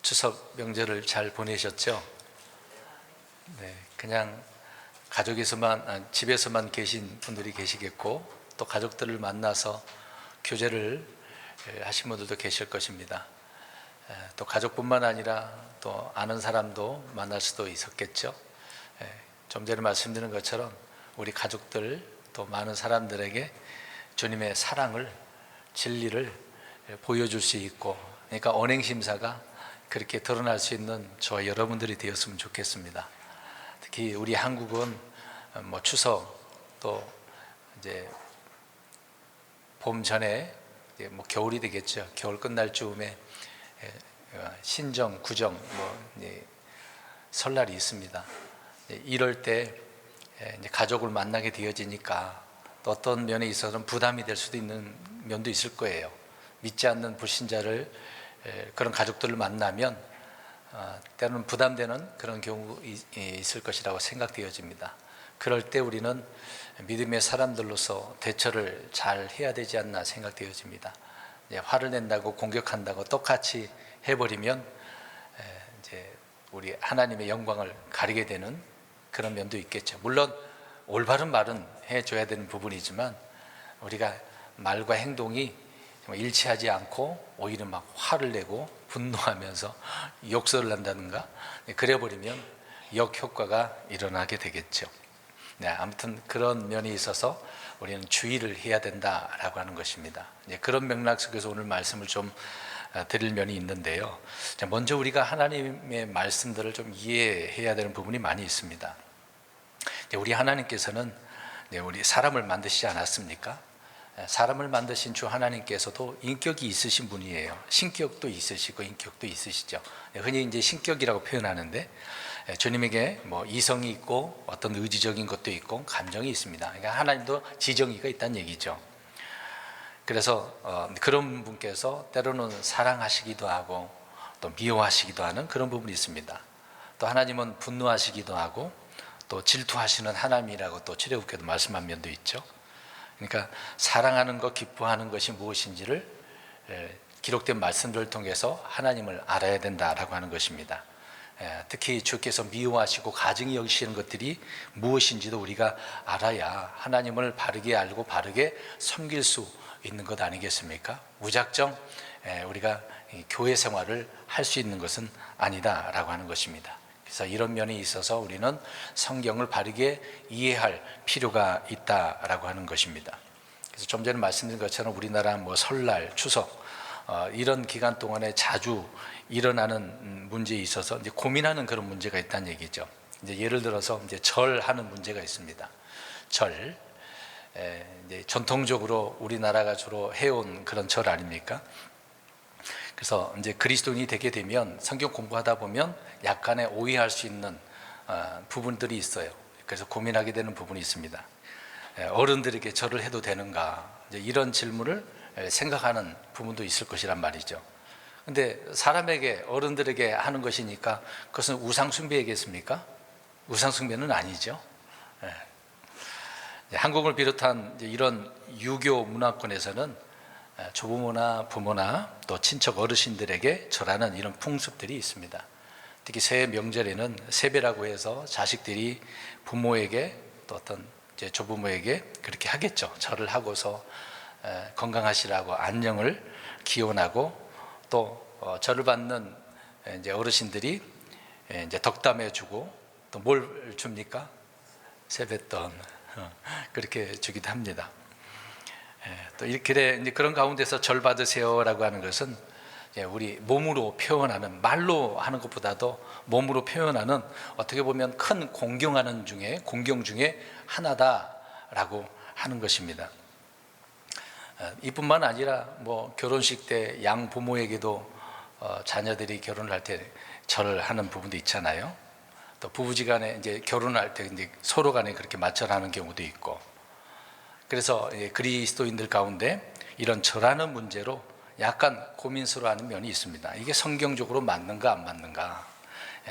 추석 명절을 잘 보내셨죠? 네, 그냥 집에서만 계신 분들이 계시겠고, 또 가족들을 만나서 교제를 하신 분들도 계실 것입니다. 또 가족뿐만 아니라 또 아는 사람도 만날 수도 있었겠죠. 좀 전에 말씀드린 것처럼 우리 가족들 또 많은 사람들에게 주님의 사랑을, 진리를 보여줄 수 있고, 그러니까 언행심사가 그렇게 드러날 수 있는 저와 여러분들이 되었으면 좋겠습니다. 특히 우리 한국은 추석 또 이제 봄 전에 겨울이 되겠죠. 겨울 끝날 즈음에 신정, 구정, 설날이 있습니다. 이럴 때 이제 가족을 만나게 되어지니까 또 어떤 면에 있어서는 부담이 될 수도 있는 면도 있을 거예요. 믿지 않는 불신자를 그런 가족들을 만나면 때로는 부담되는 그런 경우 있을 것이라고 생각되어집니다. 그럴 때 우리는 믿음의 사람들로서 대처를 잘 해야 되지 않나 생각되어집니다. 화를 낸다고 공격한다고 똑같이 해버리면 이제 우리 하나님의 영광을 가리게 되는 그런 면도 있겠죠. 물론 올바른 말은 해줘야 되는 부분이지만 우리가 말과 행동이 일치하지 않고 오히려 막 화를 내고 분노하면서 욕설을 한다든가 그래버리면 역효과가 일어나게 되겠죠. 아무튼 그런 면이 있어서 우리는 주의를 해야 된다라고 하는 것입니다. 그런 맥락 속에서 오늘 말씀을 좀 드릴 면이 있는데요. 먼저 우리가 하나님의 말씀들을 좀 이해해야 되는 부분이 많이 있습니다. 우리 하나님께서는 우리 사람을 만드시지 않았습니까? 사람을 만드신 주 하나님께서도 인격이 있으신 분이에요. 신격도 있으시고 인격도 있으시죠. 흔히 이제 신격이라고 표현하는데 주님에게 이성이 있고 어떤 의지적인 것도 있고 감정이 있습니다. 그러니까 하나님도 지정의가 있다는 얘기죠. 그래서 그런 분께서 때로는 사랑하시기도 하고 또 미워하시기도 하는 그런 부분이 있습니다. 또 하나님은 분노하시기도 하고 또 질투하시는 하나님이라고 또 출애굽기에도 말씀한 면도 있죠. 그러니까 사랑하는 것, 기뻐하는 것이 무엇인지를 기록된 말씀들을 통해서 하나님을 알아야 된다라고 하는 것입니다. 특히 주께서 미워하시고 가증히 여기시는 것들이 무엇인지도 우리가 알아야 하나님을 바르게 알고 바르게 섬길 수 있는 것 아니겠습니까? 무작정 우리가 교회 생활을 할 수 있는 것은 아니다라고 하는 것입니다. 그래서 이런 면에 있어서 우리는 성경을 바르게 이해할 필요가 있다라고 하는 것입니다. 그래서 좀 전에 말씀드린 것처럼 우리나라 설날, 추석 이런 기간 동안에 자주 일어나는 문제에 있어서 이제 고민하는 그런 문제가 있다는 얘기죠. 이제 예를 들어서 이제 절하는 문제가 있습니다. 절, 이제 전통적으로 우리나라가 주로 해온 그런 절 아닙니까? 그래서 이제 그리스도인이 되게 되면 성경 공부하다 보면 약간의 오해할 수 있는 부분들이 있어요. 그래서 고민하게 되는 부분이 있습니다. 어른들에게 절을 해도 되는가? 이제 이런 질문을 생각하는 부분도 있을 것이란 말이죠. 근데 사람에게, 어른들에게 하는 것이니까 그것은 우상숭배이겠습니까? 우상숭배는 아니죠. 한국을 비롯한 이런 유교 문화권에서는 조부모나 부모나 또 친척 어르신들에게 절하는 이런 풍습들이 있습니다. 특히 새해 명절에는 세배라고 해서 자식들이 부모에게 또 어떤 이제 조부모에게 그렇게 하겠죠. 절을 하고서 건강하시라고 안녕을 기원하고 또 절을 받는 이제 어르신들이 이제 덕담해주고 또 뭘 줍니까? 세뱃돈 그렇게 주기도 합니다. 또 이렇게 이제 그런 가운데서 절 받으세요라고 하는 것은 우리 몸으로 표현하는, 말로 하는 것보다도 몸으로 표현하는 어떻게 보면 큰 공경 중에 하나다라고 하는 것입니다. 이뿐만 아니라 결혼식 때 양 부모에게도 자녀들이 결혼을 할 때 절을 하는 부분도 있잖아요. 또 부부지간에 이제 결혼할 때 이제 서로 간에 그렇게 맞절하는 경우도 있고. 그래서 그리스도인들 가운데 이런 절하는 문제로 약간 고민스러워하는 면이 있습니다. 이게 성경적으로 맞는가 안 맞는가?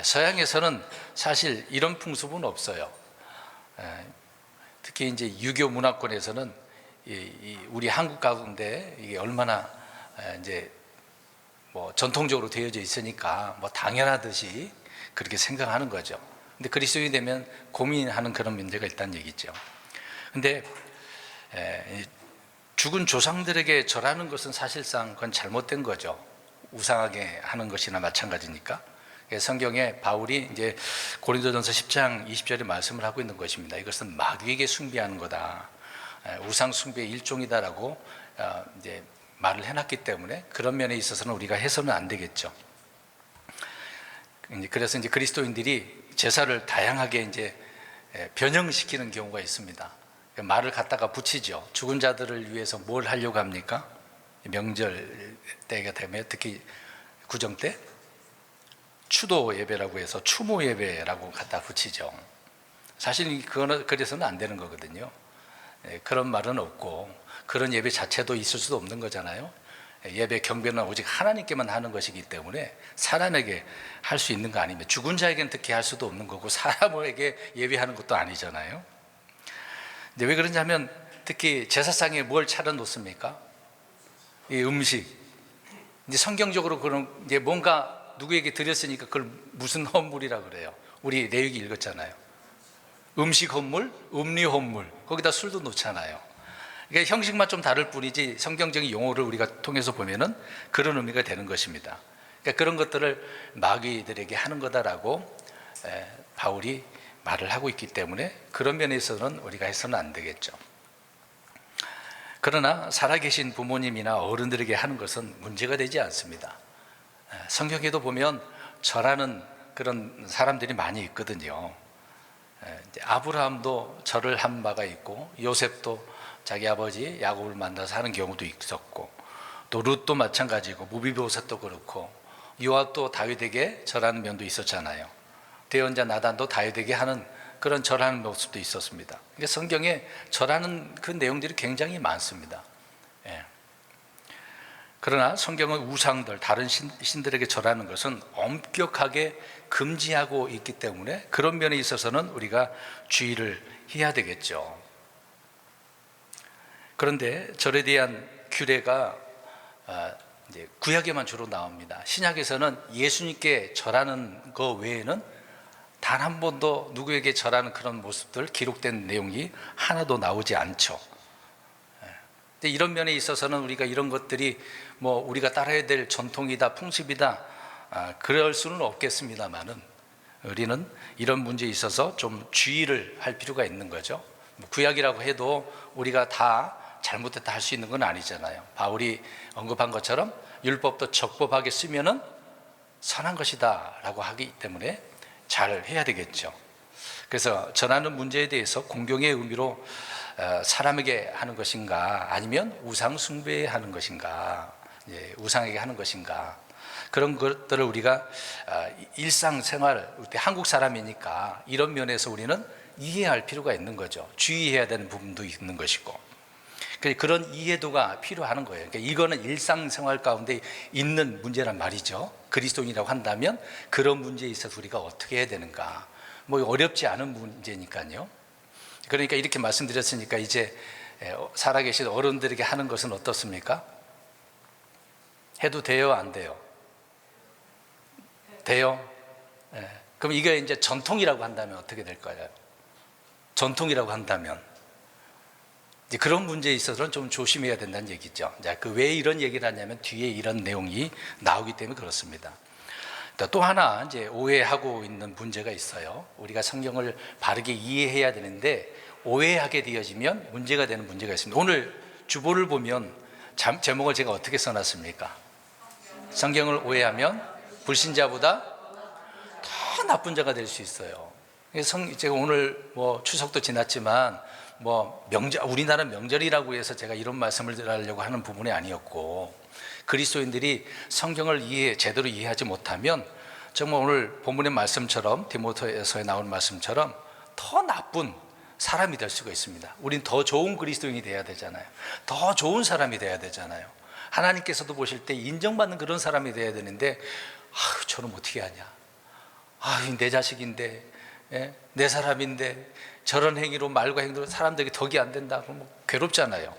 서양에서는 사실 이런 풍습은 없어요. 특히 이제 유교 문화권에서는 우리 한국 가운데 이게 얼마나 이제 뭐 전통적으로 되어져 있으니까 뭐 당연하듯이 그렇게 생각하는 거죠. 근데 그리스도인이 되면 고민하는 그런 문제가 있다는 얘기죠. 근데 죽은 조상들에게 절하는 것은 사실상 그건 잘못된 거죠. 우상하게 하는 것이나 마찬가지니까. 성경에 바울이 이제 고린도전서 10장 20절에 말씀을 하고 있는 것입니다. 이것은 마귀에게 숭배하는 거다. 우상 숭배의 일종이다라고 이제 말을 해놨기 때문에 그런 면에 있어서는 우리가 해서는 안 되겠죠. 그래서 이제 그리스도인들이 제사를 다양하게 이제 변형시키는 경우가 있습니다. 말을 갖다가 붙이죠. 죽은 자들을 위해서 뭘 하려고 합니까? 명절 때가 되면 특히 구정 때 추도 예배라고 해서 추모 예배라고 갖다 붙이죠. 사실 그거는 그래서는 안 되는 거거든요. 그런 말은 없고 그런 예배 자체도 있을 수도 없는 거잖아요. 예배 경배는 오직 하나님께만 하는 것이기 때문에 사람에게 할 수 있는 거 아니면 죽은 자에게는 특히 할 수도 없는 거고 사람에게 예배하는 것도 아니잖아요. 근데 왜 그런지 하면 특히 제사상에 뭘 차려 놓습니까? 이 음식. 이제 성경적으로 그런 이제 뭔가 누구에게 드렸으니까 그걸 무슨 헌물이라 그래요? 우리 레위기 읽었잖아요. 음식 헌물, 음료 헌물. 거기다 술도 놓잖아요. 그러니까 형식만 좀 다를 뿐이지 성경적인 용어를 우리가 통해서 보면은 그런 의미가 되는 것입니다. 그러니까 그런 것들을 마귀들에게 하는 거다라고 바울이 말을 하고 있기 때문에 그런 면에서는 우리가 해서는 안 되겠죠. 그러나 살아계신 부모님이나 어른들에게 하는 것은 문제가 되지 않습니다. 성경에도 보면 절하는 그런 사람들이 많이 있거든요. 아브라함도 절을 한 바가 있고 요셉도 자기 아버지 야곱을 만나서 하는 경우도 있었고 또 룻도 마찬가지고 무비보셋도 그렇고 요압도 다윗에게 절하는 면도 있었잖아요. 대언자 나단도 다윗에게 하는 그런 절하는 모습도 있었습니다. 그러니까 성경에 절하는 그 내용들이 굉장히 많습니다. 그러나 성경은 우상들, 다른 신들에게 절하는 것은 엄격하게 금지하고 있기 때문에 그런 면에 있어서는 우리가 주의를 해야 되겠죠. 그런데 절에 대한 규례가 이제 구약에만 주로 나옵니다. 신약에서는 예수님께 절하는 것 외에는 단 한 번도 누구에게 절하는 그런 모습들 기록된 내용이 하나도 나오지 않죠. 근데 이런 면에 있어서는 우리가 이런 것들이 뭐 우리가 따라야 될 전통이다, 풍습이다, 그럴 수는 없겠습니다만은 우리는 이런 문제에 있어서 좀 주의를 할 필요가 있는 거죠. 구약이라고 해도 우리가 다 잘못됐다 할 수 있는 건 아니잖아요. 바울이 언급한 것처럼 율법도 적법하게 쓰면은 선한 것이다라고 하기 때문에 잘 해야 되겠죠. 그래서 전하는 문제에 대해서 공경의 의미로 사람에게 하는 것인가 아니면 우상 숭배에 하는 것인가, 우상에게 하는 것인가, 그런 것들을 우리가 일상생활, 한국 사람이니까 이런 면에서 우리는 이해할 필요가 있는 거죠. 주의해야 되는 부분도 있는 것이고 그런 이해도가 필요한 거예요. 그러니까 이거는 일상생활 가운데 있는 문제란 말이죠. 그리스도인이라고 한다면 그런 문제에 있어서 우리가 어떻게 해야 되는가, 뭐 어렵지 않은 문제니까요. 그러니까 이렇게 말씀드렸으니까 이제 살아계신 어른들에게 하는 것은 어떻습니까? 해도 돼요, 안 돼요? 돼요? 그럼 이게 이제 전통이라고 한다면 어떻게 될까요? 전통이라고 한다면 이제 그런 문제에 있어서는 좀 조심해야 된다는 얘기죠. 그 왜 이런 얘기를 하냐면 뒤에 이런 내용이 나오기 때문에 그렇습니다. 또 하나 이제 오해하고 있는 문제가 있어요. 우리가 성경을 바르게 이해해야 되는데 오해하게 되어지면 문제가 되는 문제가 있습니다. 오늘 주보를 보면 제목을 제가 어떻게 써놨습니까? 성경을 오해하면 불신자보다 더 나쁜 자가 될 수 있어요. 제가 오늘 뭐 추석도 지났지만 우리나라 명절이라고 해서 제가 이런 말씀을 드리려고 하는 부분이 아니었고, 그리스도인들이 성경을 제대로 이해하지 못하면 정말 오늘 본문의 말씀처럼 디모데서에 나오는 말씀처럼 더 나쁜 사람이 될 수가 있습니다. 우린 더 좋은 그리스도인이 돼야 되잖아요. 더 좋은 사람이 돼야 되잖아요. 하나님께서도 보실 때 인정받는 그런 사람이 돼야 되는데 저는 어떻게 하냐, 내 자식인데, 내 사람인데 저런 행위로, 말과 행동으로 사람들에게 덕이 안 된다 그러면 괴롭잖아요.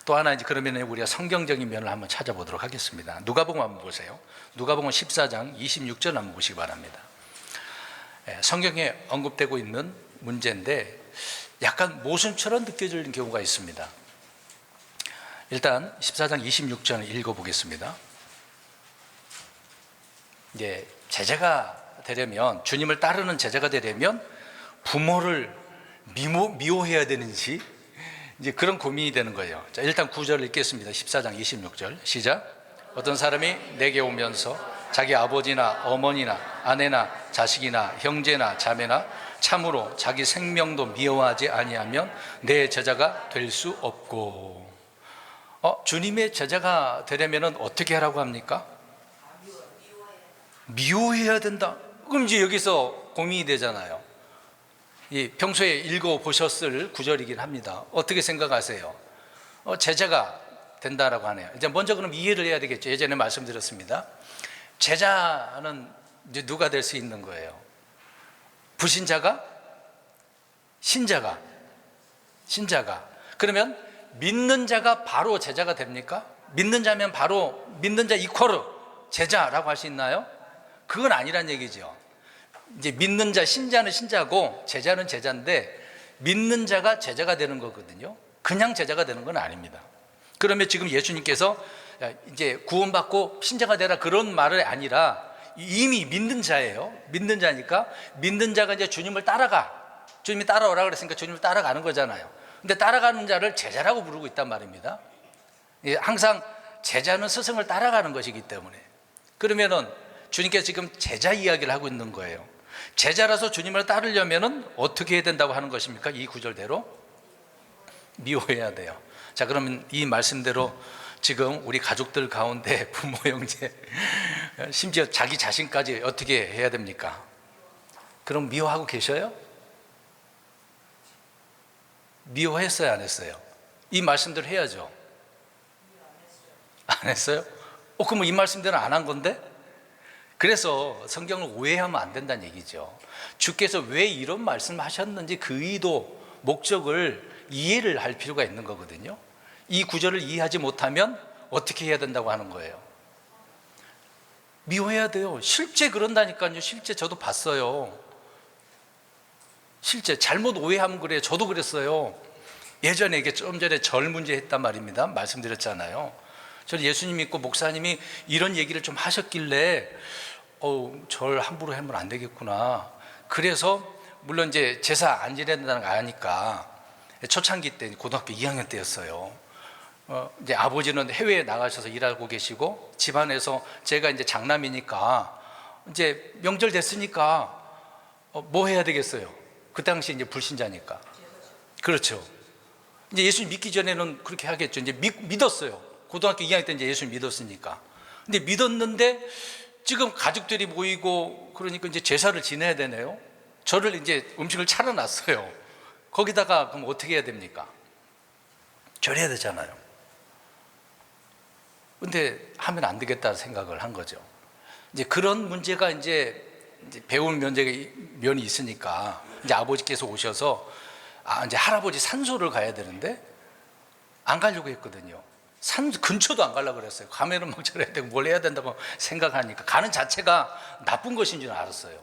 또 하나 이제 그러면 우리가 성경적인 면을 한번 찾아보도록 하겠습니다. 누가복음 한번 보세요. 누가복음 14장 26절 한번 보시기 바랍니다. 성경에 언급되고 있는 문제인데 약간 모순처럼 느껴지는 경우가 있습니다. 일단 14장 26절을 읽어보겠습니다. 이제 제자가 되려면, 주님을 따르는 제자가 되려면 부모를 미워해야 되는지 이제 그런 고민이 되는 거예요. 자, 일단 9절 읽겠습니다. 14장 26절 시작. 어떤 사람이 내게 오면서 자기 아버지나 어머니나 아내나 자식이나 형제나 자매나 참으로 자기 생명도 미워하지 아니하면 내 제자가 될 수 없고. 주님의 제자가 되려면 어떻게 하라고 합니까? 미워해야 된다. 그럼 이제 여기서 고민이 되잖아요. 평소에 읽어보셨을 구절이긴 합니다. 어떻게 생각하세요? 제자가 된다라고 하네요. 이제 먼저 그럼 이해를 해야 되겠죠. 예전에 말씀드렸습니다. 제자는 이제 누가 될 수 있는 거예요? 불신자가? 신자가? 신자가. 그러면 믿는 자가 바로 제자가 됩니까? 믿는 자면 바로 믿는 자 이퀄 제자라고 할 수 있나요? 그건 아니란 얘기죠. 이제 믿는 자, 신자는 신자고 제자는 제자인데 믿는 자가 제자가 되는 거거든요. 그냥 제자가 되는 건 아닙니다. 그러면 지금 예수님께서 이제 구원받고 신자가 되라 그런 말이 아니라 이미 믿는 자예요. 믿는 자니까 믿는 자가 이제 주님을 따라가. 주님이 따라오라 그랬으니까 주님을 따라가는 거잖아요. 근데 따라가는 자를 제자라고 부르고 있단 말입니다. 항상 제자는 스승을 따라가는 것이기 때문에. 그러면은 주님께서 지금 제자 이야기를 하고 있는 거예요. 제자라서 주님을 따르려면은 어떻게 해야 된다고 하는 것입니까? 이 구절대로 미워해야 돼요. 자, 그러면 이 말씀대로 지금 우리 가족들 가운데 부모, 형제, 심지어 자기 자신까지 어떻게 해야 됩니까? 그럼 미워하고 계셔요? 미워했어요, 안 했어요? 이 말씀대로 해야죠. 안 했어요? 그럼 이 말씀대로 안 한 건데? 그래서 성경을 오해하면 안 된다는 얘기죠. 주께서 왜 이런 말씀을 하셨는지 그 의도, 목적을 이해를 할 필요가 있는 거거든요. 이 구절을 이해하지 못하면 어떻게 해야 된다고 하는 거예요? 미워해야 돼요. 실제 그런다니까요. 실제 저도 봤어요. 실제 잘못 오해하면 그래요. 저도 그랬어요. 예전에 이게 좀 전에 절 문제 했단 말입니다. 말씀드렸잖아요. 저는 예수님 믿고 목사님이 이런 얘기를 좀 하셨길래 절 함부로 하면 안 되겠구나. 그래서 물론 이제 제사 안 지낸다는 거 아니까 초창기 때 고등학교 2학년 때였어요. 이제 아버지는 해외에 나가셔서 일하고 계시고 집안에서 제가 이제 장남이니까 이제 명절 됐으니까 뭐 해야 되겠어요? 그 당시 이제 불신자니까. 그렇죠. 이제 예수님 믿기 전에는 그렇게 하겠죠. 이제 믿었어요. 고등학교 2학년 때 이제 예수님 믿었으니까. 근데 믿었는데 지금 가족들이 모이고 그러니까 이제 제사를 지내야 되네요. 저를 이제 음식을 차려놨어요. 거기다가 그럼 어떻게 해야 됩니까? 절해야 되잖아요. 근데 하면 안 되겠다 생각을 한 거죠. 이제 그런 문제가 이제 배운 면이 있으니까 이제 아버지께서 오셔서 이제 할아버지 산소를 가야 되는데 안 가려고 했거든요. 산 근처도 안 가려고 그랬어요. 가면은 막 저래야 되고 뭘 해야 된다고 생각하니까 가는 자체가 나쁜 것인 줄 알았어요.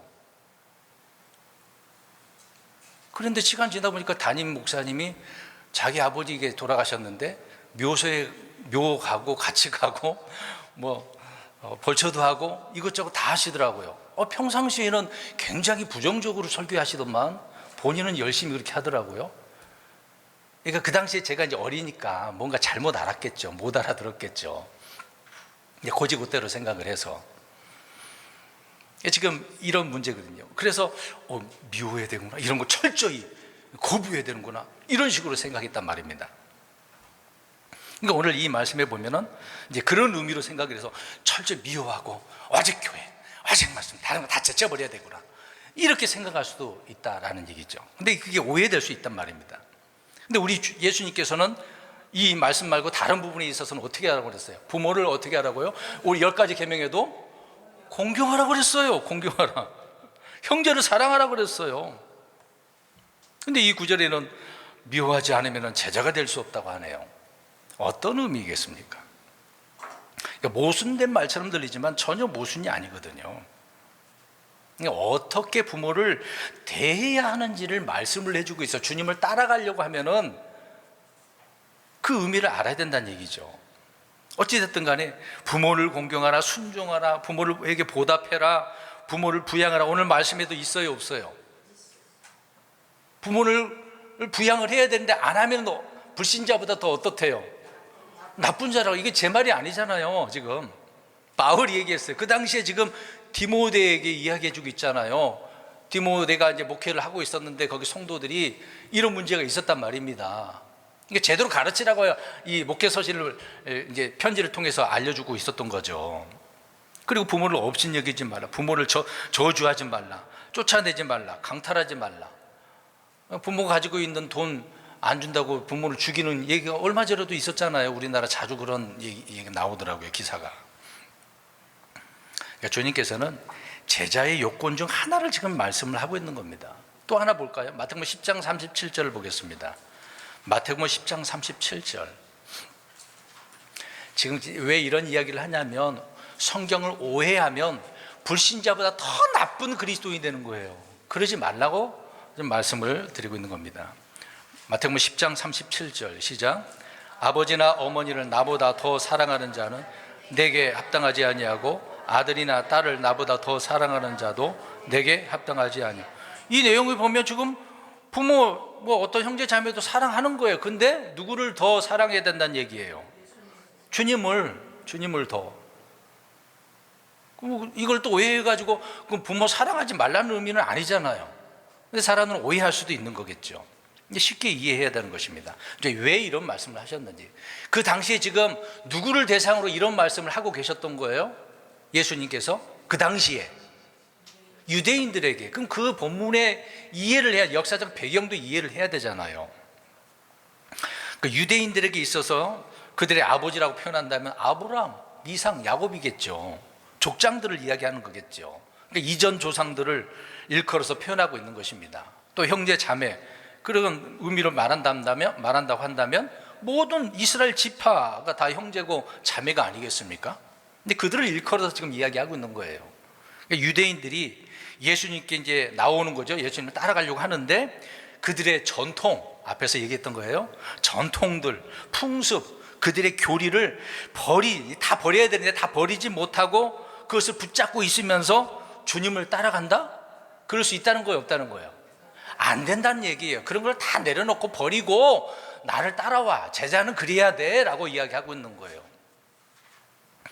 그런데 시간 지나다 보니까 담임 목사님이 자기 아버지에게 돌아가셨는데 묘 가고 같이 가고 벌초도 하고 이것저것 다 하시더라고요. 평상시에는 굉장히 부정적으로 설교하시더만 본인은 열심히 그렇게 하더라고요. 그러니까 그 당시에 제가 이제 어리니까 뭔가 잘못 알았겠죠. 못 알아들었겠죠. 고지고대로 생각을 해서. 지금 이런 문제거든요. 그래서 미워해야 되는구나. 이런 거 철저히 거부해야 되는구나. 이런 식으로 생각했단 말입니다. 그러니까 오늘 이 말씀에 보면은 이제 그런 의미로 생각을 해서 철저히 미워하고 오직 교회, 오직 말씀, 다른 거 다 제쳐버려야 되구나. 이렇게 생각할 수도 있다라는 얘기죠. 근데 그게 오해될 수 있단 말입니다. 근데 우리 예수님께서는 이 말씀 말고 다른 부분에 있어서는 어떻게 하라고 그랬어요? 부모를 어떻게 하라고요? 우리 10가지 계명에도 공경하라고 그랬어요. 공경하라. 형제를 사랑하라고 그랬어요. 근데 이 구절에는 미워하지 않으면 제자가 될 수 없다고 하네요. 어떤 의미겠습니까? 그러니까 모순된 말처럼 들리지만 전혀 모순이 아니거든요. 그러니까 어떻게 부모를 대해야 하는지를 말씀을 해주고 있어. 주님을 따라가려고 하면은 그 의미를 알아야 된다는 얘기죠. 어찌됐든 간에 부모를 공경하라, 순종하라, 부모에게 보답해라, 부모를 부양하라. 오늘 말씀에도 있어요, 없어요? 부모를 부양을 해야 되는데 안 하면 불신자보다 더 어떻대요? 나쁜 자라고. 이게 제 말이 아니잖아요. 지금 바울이 얘기했어요. 그 당시에 지금 디모데에게 이야기해주고 있잖아요. 디모데가 이제 목회를 하고 있었는데 거기 성도들이 이런 문제가 있었단 말입니다. 이게 제대로 가르치라고 이 목회 서신을 이제 편지를 통해서 알려주고 있었던 거죠. 그리고 부모를 업신여기지 말라, 부모를 저주하지 말라, 쫓아내지 말라, 강탈하지 말라. 부모가 가지고 있는 돈 안 준다고 부모를 죽이는 얘기가 얼마 전에도 있었잖아요. 우리나라 자주 그런 얘기가 나오더라고요, 기사가. 그러니까 주님께서는 제자의 요건 중 하나를 지금 말씀을 하고 있는 겁니다. 또 하나 볼까요? 마태복음 10장 37절을 보겠습니다. 마태복음 10장 37절. 지금 왜 이런 이야기를 하냐면 성경을 오해하면 불신자보다 더 나쁜 그리스도인이 되는 거예요. 그러지 말라고 좀 말씀을 드리고 있는 겁니다. 마태복음 10장 37절 시작. 아버지나 어머니를 나보다 더 사랑하는 자는 내게 합당하지 아니하고 아들이나 딸을 나보다 더 사랑하는 자도 내게 합당하지 아니하고. 이 내용을 보면 지금 부모 어떤 형제 자매도 사랑하는 거예요. 근데 누구를 더 사랑해야 된다는 얘기예요? 주님을 더. 이걸 또 오해해가지고 부모 사랑하지 말라는 의미는 아니잖아요. 근데 사람은 오해할 수도 있는 거겠죠. 쉽게 이해해야 되는 것입니다. 왜 이런 말씀을 하셨는지. 그 당시에 지금 누구를 대상으로 이런 말씀을 하고 계셨던 거예요? 예수님께서 그 당시에 유대인들에게. 그럼 그 본문의 이해를 해야, 역사적 배경도 이해를 해야 되잖아요. 그 유대인들에게 있어서 그들의 아버지라고 표현한다면 아브라함, 이삭, 야곱이겠죠. 족장들을 이야기하는 거겠죠. 그러니까 이전 조상들을 일컬어서 표현하고 있는 것입니다. 또 형제 자매, 그런 의미로 말한다고 한다면 모든 이스라엘 지파가 다 형제고 자매가 아니겠습니까? 근데 그들을 일컬어서 지금 이야기하고 있는 거예요. 그러니까 유대인들이 예수님께 이제 나오는 거죠. 예수님을 따라가려고 하는데 그들의 전통, 앞에서 얘기했던 거예요. 전통들, 풍습, 그들의 교리를 다 버려야 되는데 다 버리지 못하고 그것을 붙잡고 있으면서 주님을 따라간다? 그럴 수 있다는 거예요, 없다는 거예요? 안 된다는 얘기예요. 그런 걸 다 내려놓고 버리고 나를 따라와, 제자는 그래야 돼 라고 이야기하고 있는 거예요.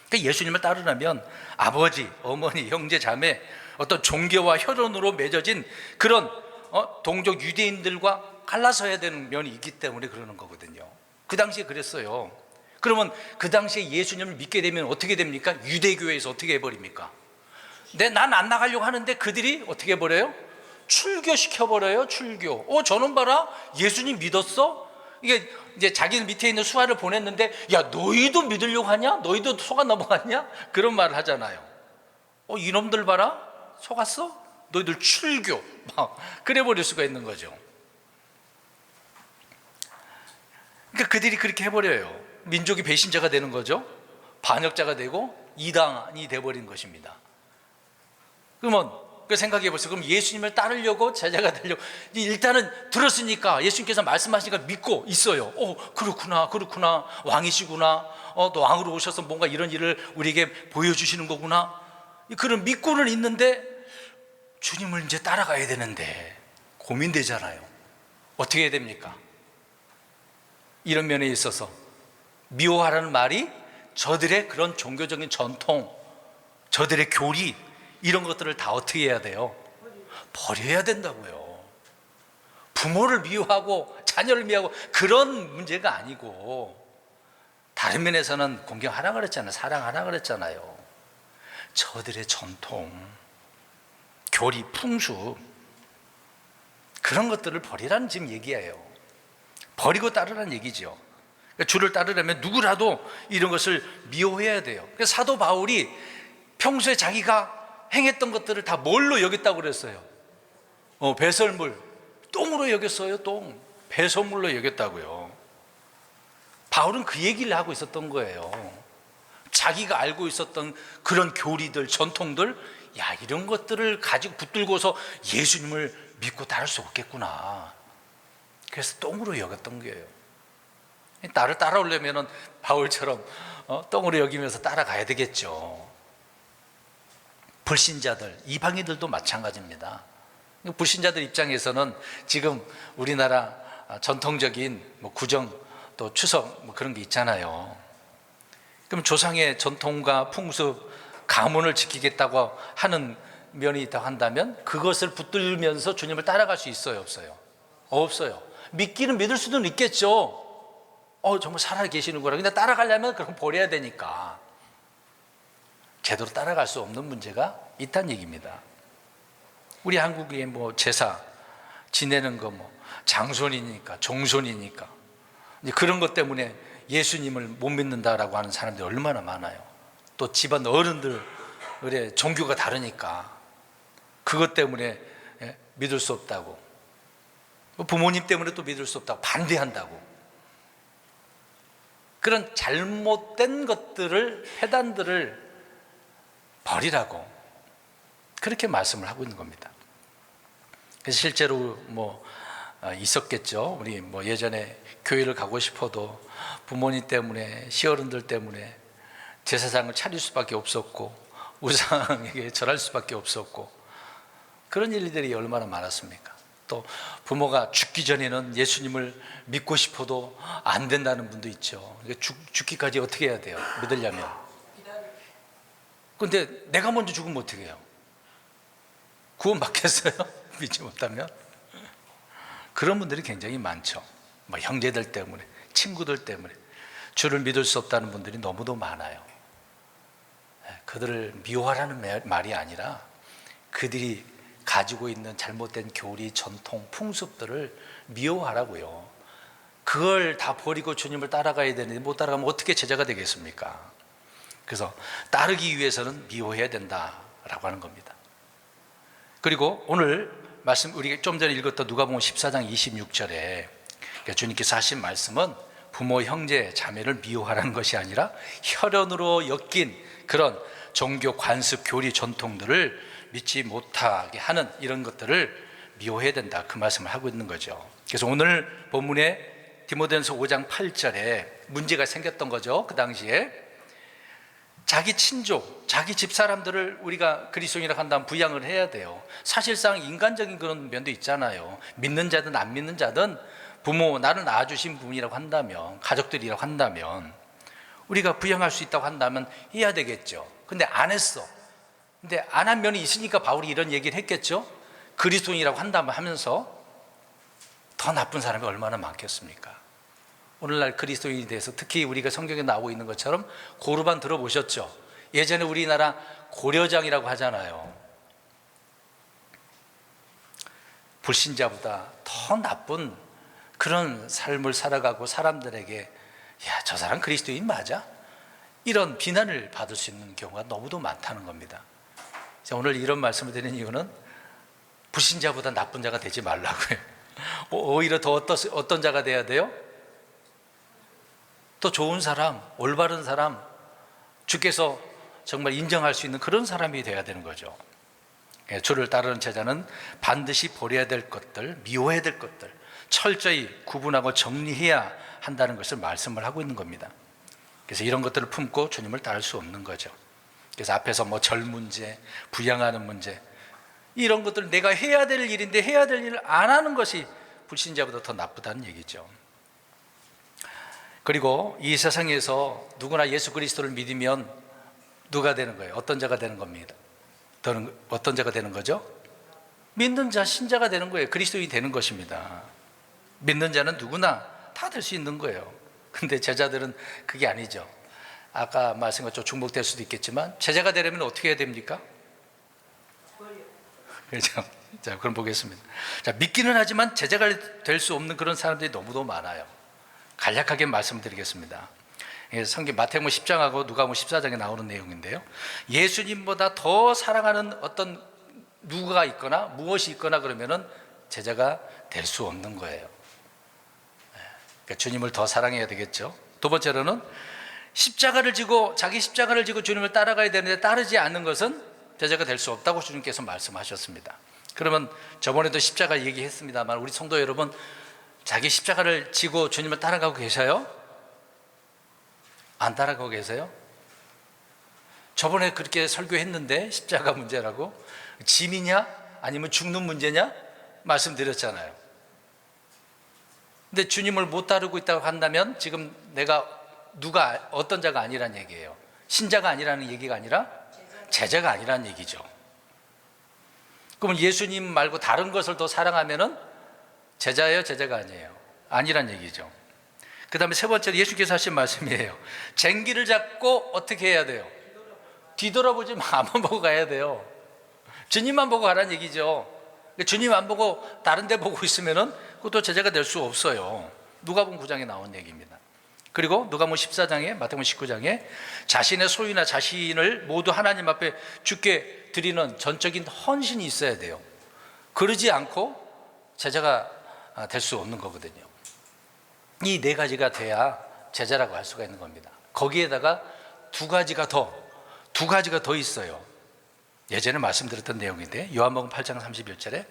그러니까 예수님을 따르려면 아버지, 어머니, 형제, 자매, 어떤 종교와 혈연으로 맺어진 그런 동족 유대인들과 갈라서야 되는 면이 있기 때문에 그러는 거거든요. 그 당시에 그랬어요. 그러면 그 당시에 예수님을 믿게 되면 어떻게 됩니까? 유대교회에서 어떻게 해버립니까? 난 안 나가려고 하는데 그들이 어떻게 해버려요? 출교시켜버려요. 출교. 저놈 봐라, 예수님 믿었어? 이게 이제 자기 밑에 있는 수하를 보냈는데, 야 너희도 믿으려고 하냐? 너희도 속아 넘어갔냐? 그런 말을 하잖아요. 이놈들 봐라, 속았어? 너희들 출교. 막 그래 버릴 수가 있는 거죠. 그러니까 그들이 그렇게 해버려요. 민족이 배신자가 되는 거죠. 반역자가 되고 이단이 돼버린 것입니다. 그러면 생각해 보세요. 그럼 예수님을 따르려고, 제자가 되려고, 일단은 들었으니까, 예수님께서 말씀하시니까 믿고 있어요. 그렇구나, 왕이시구나, 또 왕으로 오셔서 뭔가 이런 일을 우리에게 보여주시는 거구나. 그런 믿고는 있는데 주님을 이제 따라가야 되는데 고민되잖아요. 어떻게 해야 됩니까? 이런 면에 있어서 미워하라는 말이 저들의 그런 종교적인 전통, 저들의 교리, 이런 것들을 다 어떻게 해야 돼요? 버려야 된다고요. 부모를 미워하고 자녀를 미워하고 그런 문제가 아니고, 다른 면에서는 공경하라 그랬잖아요. 사랑하라 그랬잖아요. 저들의 전통, 교리, 풍습, 그런 것들을 버리라는 지금 얘기예요. 버리고 따르라는 얘기죠. 그러니까 주를 따르려면 누구라도 이런 것을 미워해야 돼요. 그래서 사도 바울이 평소에 자기가 행했던 것들을 다 뭘로 여겼다고 그랬어요? 배설물, 똥으로 여겼어요. 똥, 배설물로 여겼다고요. 바울은 그 얘기를 하고 있었던 거예요. 자기가 알고 있었던 그런 교리들, 전통들, 야, 이런 것들을 가지고 붙들고서 예수님을 믿고 따를 수 없겠구나. 그래서 똥으로 여겼던 거예요. 나를 따라오려면 바울처럼 똥으로 여기면서 따라가야 되겠죠. 불신자들, 이방인들도 마찬가지입니다. 불신자들 입장에서는 지금 우리나라 전통적인 구정 또 추석 그런 게 있잖아요. 그럼 조상의 전통과 풍습, 가문을 지키겠다고 하는 면이 있다고 한다면 그것을 붙들면서 주님을 따라갈 수 있어요, 없어요? 없어요. 믿기는 믿을 수는 있겠죠. 정말 살아계시는구나. 근데 따라가려면 그럼 버려야 되니까 제대로 따라갈 수 없는 문제가 있다는 얘기입니다. 우리 한국의 제사 지내는 거 장손이니까, 종손이니까 이제 그런 것 때문에 예수님을 못 믿는다라고 하는 사람들이 얼마나 많아요. 또 집안 어른들의 종교가 다르니까 그것 때문에 믿을 수 없다고, 부모님 때문에 또 믿을 수 없다고 반대한다고, 그런 잘못된 것들을, 폐단들을 버리라고 그렇게 말씀을 하고 있는 겁니다. 그래서 실제로 있었겠죠. 우리 예전에 교회를 가고 싶어도 부모님 때문에, 시어른들 때문에 제사장을 차릴 수밖에 없었고 우상에게 절할 수밖에 없었고 그런 일들이 얼마나 많았습니까? 또 부모가 죽기 전에는 예수님을 믿고 싶어도 안 된다는 분도 있죠. 죽기까지 어떻게 해야 돼요? 믿으려면. 그런데 내가 먼저 죽으면 어떻게 해요? 구원 받겠어요? 믿지 못하면? 그런 분들이 굉장히 많죠. 형제들 때문에, 친구들 때문에 주를 믿을 수 없다는 분들이 너무도 많아요. 그들을 미워하라는 말이 아니라 그들이 가지고 있는 잘못된 교리, 전통, 풍습들을 미워하라고요. 그걸 다 버리고 주님을 따라가야 되는데 못 따라가면 어떻게 제자가 되겠습니까? 그래서 따르기 위해서는 미워해야 된다라고 하는 겁니다. 그리고 오늘 말씀, 우리가 좀 전에 읽었던 누가복음 14장 26절에 주님께서 하신 말씀은 부모, 형제, 자매를 미워하라는 것이 아니라 혈연으로 엮인 그런 종교, 관습, 교리, 전통들을 믿지 못하게 하는 이런 것들을 미워해야 된다, 그 말씀을 하고 있는 거죠. 그래서 오늘 본문에 디모데전서 5장 8절에 문제가 생겼던 거죠. 그 당시에 자기 친족, 자기 집사람들을 우리가 그리스도인이라고 한다면 부양을 해야 돼요. 사실상 인간적인 그런 면도 있잖아요. 믿는 자든 안 믿는 자든 부모, 나를 낳아주신 분이라고 한다면, 가족들이라고 한다면 우리가 부양할 수 있다고 한다면 해야 되겠죠. 근데 안 했어. 근데 안 한 면이 있으니까 바울이 이런 얘기를 했겠죠. 그리스도인이라고 한다면 하면서 더 나쁜 사람이 얼마나 많겠습니까? 오늘날 그리스도인에 대해서 특히 우리가 성경에 나오고 있는 것처럼 고르반 들어보셨죠? 예전에 우리나라 고려장이라고 하잖아요. 불신자보다 더 나쁜 그런 삶을 살아가고 사람들에게 야, 저 사람 그리스도인 맞아? 이런 비난을 받을 수 있는 경우가 너무도 많다는 겁니다. 오늘 이런 말씀을 드리는 이유는 불신자보다 나쁜 자가 되지 말라고요. 오히려 더 어떤 자가 돼야 돼요? 더 좋은 사람, 올바른 사람, 주께서 정말 인정할 수 있는 그런 사람이 돼야 되는 거죠. 주를 따르는 제자는 반드시 버려야 될 것들, 미워해야 될 것들 철저히 구분하고 정리해야 한다는 것을 말씀을 하고 있는 겁니다. 그래서 이런 것들을 품고 주님을 따를 수 없는 거죠. 그래서 앞에서 절 문제, 부양하는 문제, 이런 것들 내가 해야 될 일인데 해야 될 일을 안 하는 것이 불신자보다 더 나쁘다는 얘기죠. 그리고 이 세상에서 누구나 예수 그리스도를 믿으면 누가 되는 거예요? 어떤 자가 되는 겁니다. 어떤 자가 되는 거죠? 믿는 자, 신자가 되는 거예요. 그리스도인이 되는 것입니다. 믿는 자는 누구나 다 될 수 있는 거예요. 근데 제자들은 그게 아니죠. 아까 말씀과 좀 중복될 수도 있겠지만 제자가 되려면 어떻게 해야 됩니까? 그렇죠. 자, 그럼 보겠습니다. 자, 믿기는 하지만 제자가 될 수 없는 그런 사람들이 너무도 많아요. 간략하게 말씀드리겠습니다. 성경 마태복음 10장하고 누가복음 14장에 나오는 내용인데요. 예수님보다 더 사랑하는 어떤 누가 있거나 무엇이 있거나 그러면은 제자가 될 수 없는 거예요. 그러니까 주님을 더 사랑해야 되겠죠. 두 번째로는 자기 십자가를 지고 주님을 따라가야 되는데 따르지 않는 것은 제자가 될 수 없다고 주님께서 말씀하셨습니다. 그러면 저번에도 십자가 얘기했습니다만 우리 성도 여러분, 자기 십자가를 지고 주님을 따라가고 계셔요? 안 따라가고 계세요? 저번에 그렇게 설교했는데 십자가 문제라고, 짐이냐 아니면 죽는 문제냐 말씀드렸잖아요. 근데 주님을 못 따르고 있다고 한다면 지금 내가 어떤 자가 아니란 얘기예요. 신자가 아니라는 얘기가 아니라 제자가 아니라는 얘기죠. 그러면 예수님 말고 다른 것을 더 사랑하면은 제자예요, 제자가 아니에요? 아니란 얘기죠. 그 다음에 세 번째로 예수께서 하신 말씀이에요. 쟁기를 잡고 어떻게 해야 돼요? 뒤돌아보지 마. 앞만 보고 가야 돼요. 주님만 보고 가라는 얘기죠. 주님 안 보고 다른 데 보고 있으면은 그것도 제자가 될 수 없어요. 누가복음 9장에 나온 얘기입니다. 그리고 누가복음 14장에, 마태복음 19장에 자신의 소유나 자신을 모두 하나님 앞에 주께 드리는 전적인 헌신이 있어야 돼요. 그러지 않고 제자가 될 수 없는 거거든요. 이 네 가지가 돼야 제자라고 할 수가 있는 겁니다. 거기에다가 두 가지가 더 있어요. 예전에 말씀드렸던 내용인데 요한복음 8장 31절에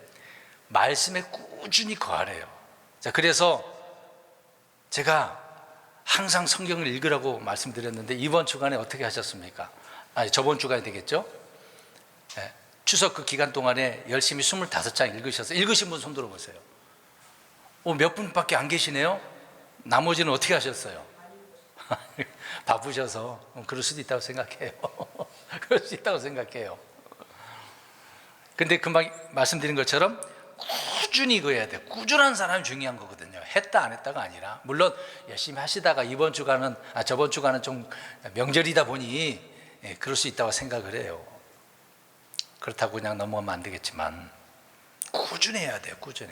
말씀에 꾸준히 거하래요. 자, 그래서 제가 항상 성경을 읽으라고 말씀드렸는데 이번 주간에 어떻게 하셨습니까? 저번 주간에 되겠죠? 네, 추석 그 기간 동안에 열심히 25장 읽으셨어요. 읽으신 분 손 들어보세요. 몇 분밖에 안 계시네요. 나머지는 어떻게 하셨어요? 바쁘셔서 그럴 수도 있다고 생각해요. 그럴 수 있다고 생각해요. 근데 금방 말씀드린 것처럼 꾸준히 읽어야 돼요. 꾸준한 사람이 중요한 거거든요. 했다 안 했다가 아니라, 물론 열심히 하시다가 저번 주간은 좀 명절이다 보니 그럴 수 있다고 생각을 해요. 그렇다고 그냥 넘어가면 안 되겠지만 꾸준히 해야 돼요. 꾸준히.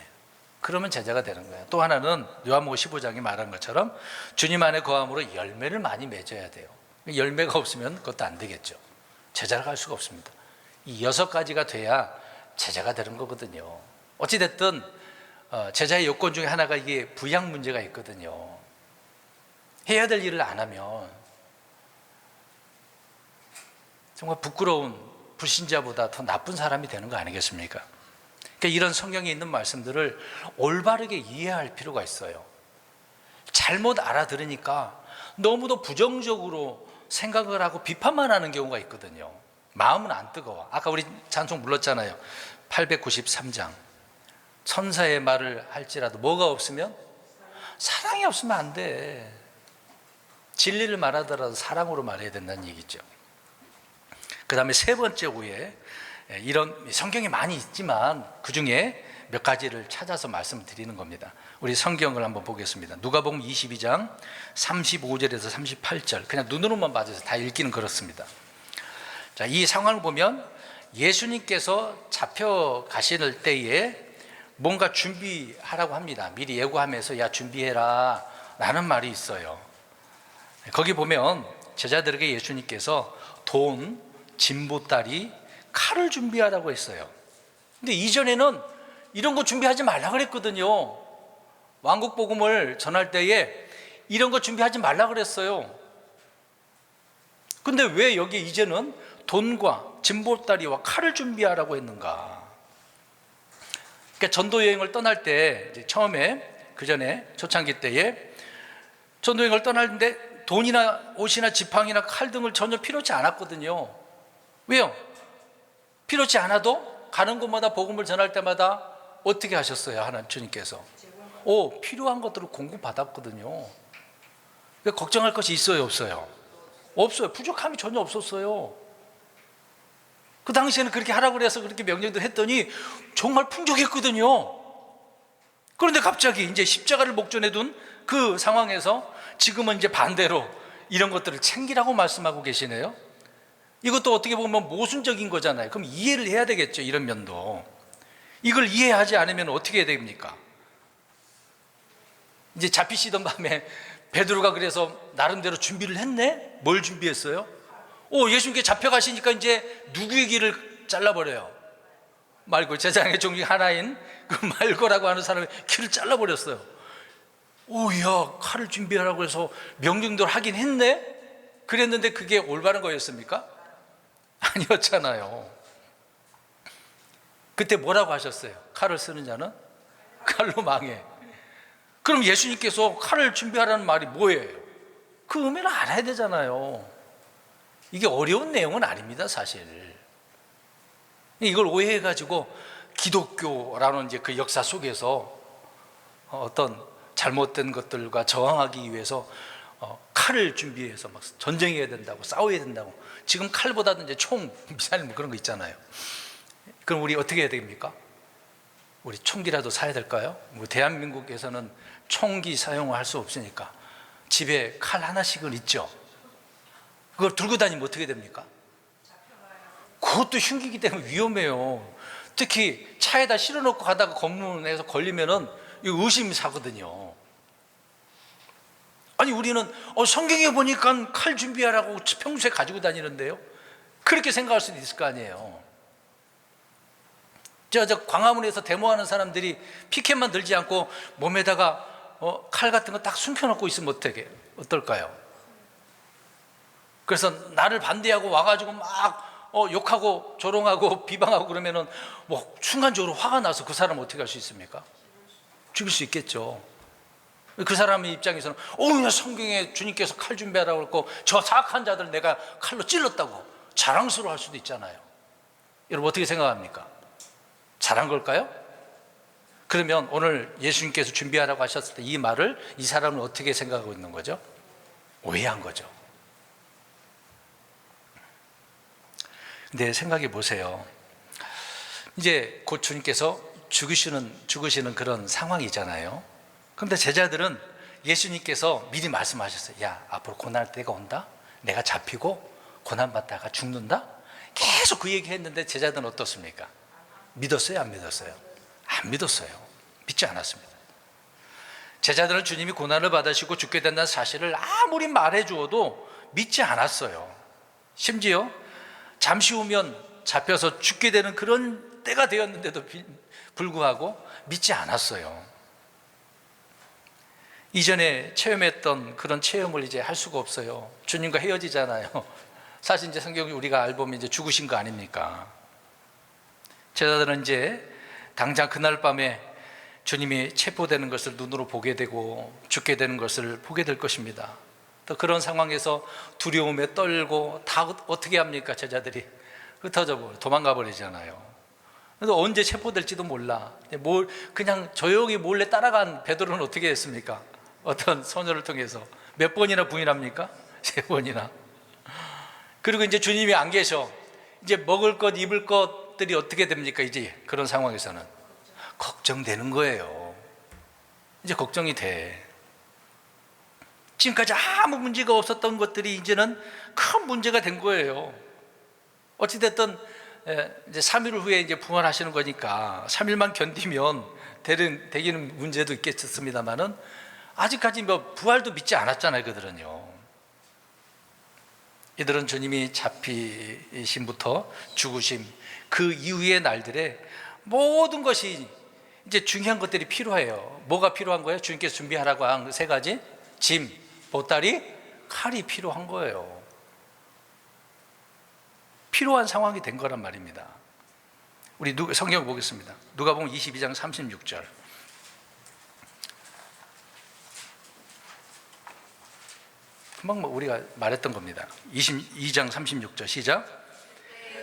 그러면 제자가 되는 거예요. 또 하나는 요한복음 15장이 말한 것처럼 주님 안에 거함으로 열매를 많이 맺어야 돼요. 열매가 없으면 그것도 안 되겠죠. 제자가 할 수가 없습니다. 이 6가지가 돼야 제자가 되는 거거든요. 어찌됐든 제자의 요건 중에 하나가 이게 부양 문제가 있거든요. 해야 될 일을 안 하면 정말 부끄러운 불신자보다 더 나쁜 사람이 되는 거 아니겠습니까? 그러니까 이런 성경에 있는 말씀들을 올바르게 이해할 필요가 있어요. 잘못 알아들으니까 너무도 부정적으로 생각을 하고 비판만 하는 경우가 있거든요. 마음은 안 뜨거워. 아까 우리 찬송 불렀잖아요. 893장. 천사의 말을 할지라도 뭐가 없으면? 사랑이 없으면 안 돼. 진리를 말하더라도 사랑으로 말해야 된다는 얘기죠. 그 다음에 세 번째 오해, 이런 성경이 많이 있지만 그 중에 몇 가지를 찾아서 말씀드리는 겁니다. 우리 성경을 한번 보겠습니다. 누가복음 22장 35절에서 38절, 그냥 눈으로만 봐도 다 읽기는 그렇습니다. 자, 이 상황을 보면 예수님께서 잡혀가실 때에 뭔가 준비하라고 합니다. 미리 예고하면서 야 준비해라 라는 말이 있어요. 거기 보면 제자들에게 예수님께서 돈, 진보다리, 칼을 준비하라고 했어요. 근데 이전에는 이런 거 준비하지 말라 그랬거든요. 왕국 복음을 전할 때에 이런 거 준비하지 말라 그랬어요. 근데 왜 여기 이제는 돈과 진보다리와 칼을 준비하라고 했는가? 그러니까 전도 여행을 떠날 때 이제 처음에 그 전에 초창기 때에 전도 여행을 떠나는데 돈이나 옷이나 지팡이나 칼 등을 전혀 필요치 않았거든요. 왜요? 필요치 않아도 가는 곳마다 복음을 전할 때마다 어떻게 하셨어요? 하나님 주님께서 필요한 것들을 공급받았거든요. 그러니까 걱정할 것이 있어요, 없어요? 없어요. 부족함이 전혀 없었어요. 그 당시에는 그렇게 하라고 해서 그렇게 명령들 했더니 정말 풍족했거든요. 그런데 갑자기 이제 십자가를 목전에 둔 그 상황에서 지금은 이제 반대로 이런 것들을 챙기라고 말씀하고 계시네요. 이것도 어떻게 보면 모순적인 거잖아요. 그럼 이해를 해야 되겠죠, 이런 면도. 이걸 이해하지 않으면 어떻게 해야 됩니까? 이제 잡히시던 밤에 베드로가 그래서 나름대로 준비를 했네? 뭘 준비했어요? 예수님께 잡혀가시니까 이제 누구의 길을 잘라버려요? 말고, 제사장의 종 중에 하나인 그 말고라고 하는 사람의 길을 잘라버렸어요. 오야, 칼을 준비하라고 해서 명령대로 하긴 했네? 그랬는데 그게 올바른 거였습니까? 아니었잖아요. 그때 뭐라고 하셨어요? 칼을 쓰는 자는 칼로 망해. 그럼 예수님께서 칼을 준비하라는 말이 뭐예요? 그 의미를 알아야 되잖아요. 이게 어려운 내용은 아닙니다, 사실. 이걸 오해해가지고 기독교라는 이제 그 역사 속에서 어떤 잘못된 것들과 저항하기 위해서 칼을 준비해서 막 전쟁해야 된다고, 싸워야 된다고. 지금 칼보다는 이제 총, 미사일 뭐 그런 거 있잖아요. 그럼 우리 어떻게 해야 됩니까? 우리 총기라도 사야 될까요? 뭐 대한민국에서는 총기 사용을 할 수 없으니까 집에 칼 하나씩은 있죠. 그걸 들고 다니면 어떻게 됩니까? 그것도 흉기이기 때문에 위험해요. 특히 차에다 실어놓고 가다가 검문해서 걸리면은 의심이 사거든요. 아니 우리는 성경에 보니까 칼 준비하라고 평소에 가지고 다니는데요. 그렇게 생각할 수도 있을 거 아니에요. 저 광화문에서 데모하는 사람들이 피켓만 들지 않고 몸에다가 칼 같은 거 딱 숨겨놓고 있으면 어떨까요? 그래서 나를 반대하고 와가지고 막 욕하고 조롱하고 비방하고 그러면은 뭐 순간적으로 화가 나서 그 사람 어떻게 할 수 있습니까? 죽일 수 있겠죠. 그 사람의 입장에서는 성경에 주님께서 칼 준비하라고 그랬고 저 사악한 자들 내가 칼로 찔렀다고 자랑스러워할 수도 있잖아요. 여러분 어떻게 생각합니까? 잘한 걸까요? 그러면 오늘 예수님께서 준비하라고 하셨을 때 이 말을 이 사람은 어떻게 생각하고 있는 거죠? 오해한 거죠. 근데 생각해 보세요. 이제 곧 주님께서 죽으시는 그런 상황이잖아요. 그런데 제자들은 예수님께서 미리 말씀하셨어요. 야, 앞으로 고난할 때가 온다. 내가 잡히고 고난받다가 죽는다. 계속 그 얘기 했는데 제자들은 어떻습니까? 믿었어요? 안 믿었어요? 안 믿었어요. 믿지 않았습니다. 제자들은 주님이 고난을 받으시고 죽게 된다는 사실을 아무리 말해 주어도 믿지 않았어요. 심지어 잠시 후면 잡혀서 죽게 되는 그런 때가 되었는데도 불구하고 믿지 않았어요. 이전에 체험했던 그런 체험을 이제 할 수가 없어요. 주님과 헤어지잖아요. 사실 이제 성경이 우리가 알보면 이제 죽으신 거 아닙니까? 제자들은 이제 당장 그날 밤에 주님이 체포되는 것을 눈으로 보게 되고 죽게 되는 것을 보게 될 것입니다. 또 그런 상황에서 두려움에 떨고 다 어떻게 합니까? 제자들이 흩어져 도망가 버리잖아요. 그래서 언제 체포될지도 몰라. 그냥 조용히 몰래 따라간 베드로는 어떻게 했습니까? 어떤 소녀를 통해서 몇 번이나 부인합니까? 3번이나. 그리고 이제 주님이 안 계셔. 이제 먹을 것, 입을 것들이 어떻게 됩니까? 이제 그런 상황에서는 걱정되는 거예요. 이제 걱정이 돼. 지금까지 아무 문제가 없었던 것들이 이제는 큰 문제가 된 거예요. 어찌됐든 이제 3일 후에 이제 부활하시는 거니까 3일만 견디면 되기는 문제도 있겠습니다만은 아직까지 뭐 부활도 믿지 않았잖아요. 그들은요. 이들은 주님이 잡히심부터 죽으심 그 이후의 날들에 모든 것이 이제 중요한 것들이 필요해요. 뭐가 필요한 거예요? 주님께서 준비하라고 한 3가지 짐, 보따리, 칼이 필요한 거예요. 필요한 상황이 된 거란 말입니다. 우리 성경 보겠습니다. 누가복음 22장 36절. 금방 우리가 말했던 겁니다. 22장 36절 시작.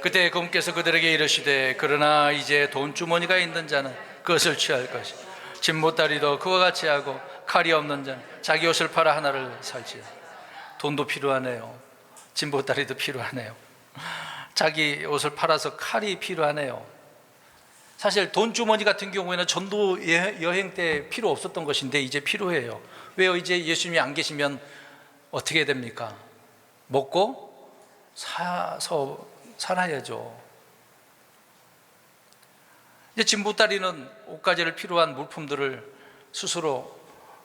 그때 그분께서 그들에게 이르시되 그러나 이제 돈주머니가 있는 자는 그것을 취할 것이 짐보따리도 그와 같이 하고 칼이 없는 자는 자기 옷을 팔아 하나를 살지어다. 돈도 필요하네요. 짐보따리도 필요하네요. 자기 옷을 팔아서 칼이 필요하네요. 사실 돈주머니 같은 경우에는 전도 여행 때 필요 없었던 것인데 이제 필요해요. 왜요? 이제 예수님이 안 계시면 어떻게 됩니까? 먹고 사서 살아야죠. 이제 짐보따리는 옷가지를 필요한 물품들을 스스로